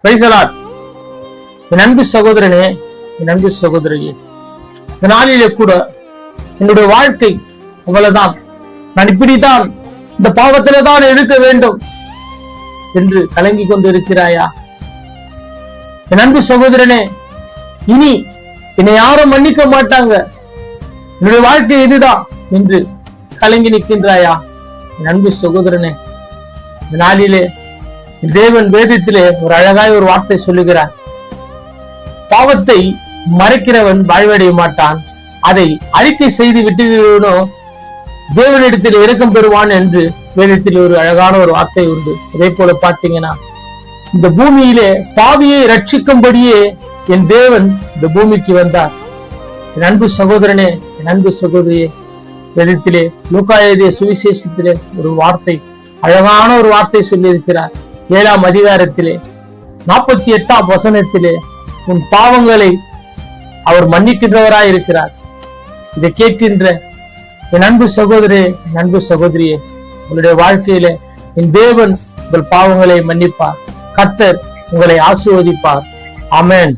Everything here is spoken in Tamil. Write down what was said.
Praise the Lord. என் அன்பு சகோதரனே, என் அன்பு சகோதரியே, இந்த நாளிலே கூட என்னுடைய வாழ்க்கை அவ்வளவுதான், நான் இப்படித்தான் இந்த பாவத்தில தான் இருக்க வேண்டும் என்று கலங்கி கொண்டிருக்கிறாயா? என் அன்பு சகோதரனே, இனி என்னை யாரும் மன்னிக்க மாட்டாங்க, என்னுடைய வாழ்க்கை இதுதான் என்று கலங்கி நிற்கின்றாயா? என் அன்பு சகோதரனே, இந்த நாளிலே தேவன் வேதத்திலே ஒரு அழகாய் ஒரு வார்த்தை சொல்லுகிறார். பாவத்தை மறைக்கிறவன் வாழ்வடைய மாட்டான், அதை அறிக்கை செய்து விட்டுகிறவனோ தேவனிடத்தில் இரக்கம் பெறுவான் என்று வேதத்தில் ஒரு அழகான ஒரு வார்த்தை உண்டு. அதே போல பார்த்தீங்கன்னா, இந்த பூமியிலே பாவியை ரட்சிக்கும்படியே என் தேவன் இந்த பூமிக்கு வந்தார். என் அன்பு சகோதரனே, என் அன்பு சகோதரியே, வேதத்திலே லூக்கா எழுதிய சுவிசேஷத்திலே ஒரு வார்த்தை, அழகான ஒரு வார்த்தை சொல்லியிருக்கிறார். 7ஆம் அதிகாரத்திலே 48ஆம் வசனத்திலே உன் பாவங்களை அவர் மன்னிக்கின்றவராய் இருக்கிறார். இதை கேட்கின்ற என் அன்பு சகோதரே, என் அன்பு சகோதரியே, உங்களுடைய வாழ்க்கையில என் தேவன் உங்கள் பாவங்களை மன்னிப்பார். கர்த்தர் உங்களை ஆசீர்வதிப்பார். ஆமென்.